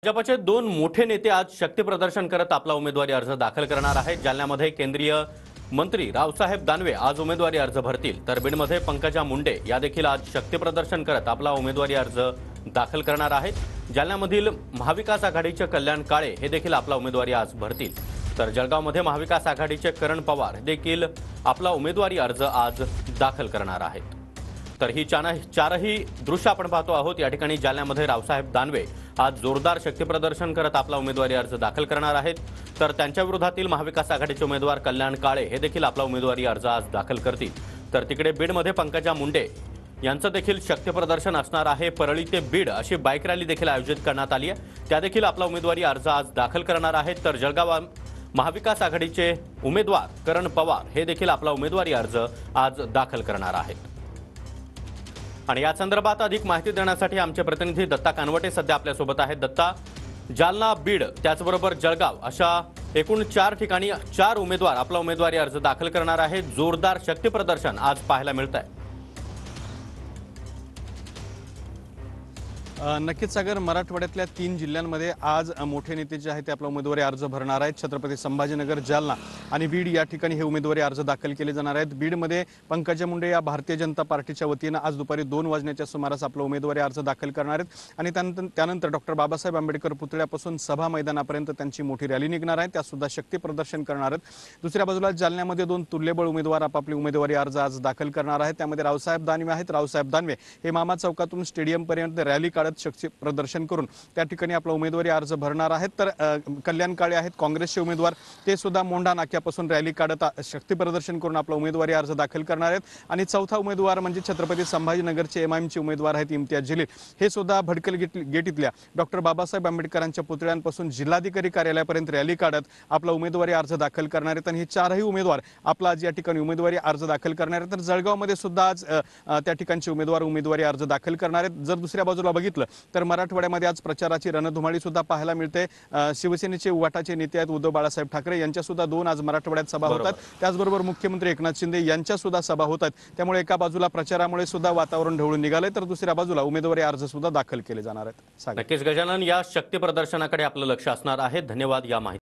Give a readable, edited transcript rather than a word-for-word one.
भाजपचे दोन मोठे नेते आज शक्ती प्रदर्शन करत आपला उमेदवारी अर्ज दाखल करणार आहेत। जालन्यामध्ये केंद्रीय मंत्री रावसाहेब दानवे आज उमेदवारी अर्ज भरतील, तर बीडमध्ये पंकजा मुंडे या देखील आज शक्ती प्रदर्शन करत आपला उमेदवारी अर्ज दाखल करणार आहेत। जालन्यामधील महाविकास आघाडीचे कल्याण काळे हे देखील आपला उमेदवारी आज भरतील, तर जळगावमध्ये महाविकास आघाडीचे करण पवार देखील आपला उमेदवारी अर्ज आज दाखल करणार आहेत। तर ही चारही दृश्य आपण पाहतो आहोत। या ठिकाणी जालन्यामध्ये रावसाहेब दानवे आज जोरदार शक्ती प्रदर्शन करत आपला उमेदवारी अर्ज दाखल करणार आहेत, तर त्यांच्या विरोधातील महाविकास आघाडीचे उमेदवार कल्याण काळे हे देखील आपला उमेदवारी अर्ज आज दाखल करतील। तर तिकडे बीडमध्ये पंकजा मुंडे यांचं देखील शक्ती प्रदर्शन असणार आहे। परळी ते बीड अशी बाईक रॅली देखील आयोजित करण्यात आली आहे, त्या देखील आपला उमेदवारी अर्ज आज दाखल करणार आहेत। तर जळगाव महाविकास आघाडीचे उमेदवार करण पवार हे देखील आपला उमेदवारी अर्ज आज दाखल करणार आहेत। आणि या संदर्भात अधिक माहिती देण्यासाठी आमचे प्रतिनिधी दत्ता कानवटे सध्या आपल्या सोबत आहेत। दत्ता, जालना, बीड त्याचबरोबर जळगाव अशा एकूण 4 ठिकाणी 4 उमेदवार आपला उमेदवारी अर्ज दाखल करणार आहेत। जोरदार शक्ती प्रदर्शन आज पाहायला मिळत आहे। नक्कीच सागर, मराठवाड्यातल्या 3 जिल्ह्यांमध्ये आज मोठे नेते जे आहेत ते आपला उमेदवारी अर्ज भरणार आहेत। छत्रपती संभाजीनगर, जालना आणि बीड या ठिकाणी हे उमेदवारी अर्ज दाखल केले जाणार आहेत। बीडमध्ये पंकजा मुंडे या भारतीय जनता पार्टीच्या वतीनं आज दुपारी 2 वाजण्याच्या सुमारास आपला उमेदवारी अर्ज दाखल करणार आहेत आणि त्यानंतर डॉक्टर बाबासाहेब आंबेडकर पुतळ्यापासून सभा मैदानापर्यंत त्यांची मोठी रॅली निघणार आहे, त्यासुद्धा शक्ती प्रदर्शन करणार आहेत। दुसऱ्या बाजूला जालन्यामध्ये 2 तुल्यबळ उमेदवार आपापली उमेदवारी अर्ज आज दाखल करणार आहेत। त्यामध्ये रावसाहेब दानवे आहेत। रावसाहेब दानवे हे मामा चौकातून स्टेडियमपर्यंत रॅली काढत शक्ती प्रदर्शन करून त्या ठिकाणी आपला उमेदवारी अर्ज भरणार आहेत। तर कल्याण काळे आहेत काँग्रेसचे उमेदवार, ते सुद्धा मोंढा नाक्यापासून रॅली काढत शक्ती प्रदर्शन करून आपला उमेदवारी अर्ज दाखल करणार आहेत। आणि चौथा उमेदवार म्हणजे छत्रपती संभाजीनगरचे एमआयएमचे उमेदवार आहेत इम्तियाज जलील, हे सुद्धा भडकल गेट इथल्या डॉक्टर बाबासाहेब आंबेडकरांच्या पुतळ्यांपासून जिल्हाधिकारी कार्यालयापर्यंत रॅली काढत आपला उमेदवारी अर्ज दाखल करणार आहेत। आणि हे 4ही उमेदवार आपला आज या ठिकाणी उमेदवारी अर्ज दाखल करणार आहेत। तर जळगावमध्ये सुद्धा आज त्या ठिकाणचे उमेदवार उमेदवारी अर्ज दाखल करणार आहेत। जर दुसऱ्या बाजूला बघितलं तर मराठवाड्यामध्ये आज प्रचाराची रणधुमाळी सुद्धा पाहायला मिळते। शिवसेनेचे उवाटाचे नेते आहेत उद्धव बाळासाहेब ठाकरे यांच्या सुद्धा 2 आज मराठवाड्यात सभा होतात, त्याचबरोबर मुख्यमंत्री एकनाथ शिंदे यांच्या सुद्धा सभा होतात। त्यामुळे एका बाजूला प्रचारामुळे सुद्धा वातावरण ढवळून निघाले, तर दुसऱ्या बाजूला उमेदवारी अर्ज सुद्धा दाखल केले जाणार आहेत। नक्कीच गजानन, या शक्ती प्रदर्शनाकडे आपलं लक्ष असणार आहे। धन्यवाद या माहिती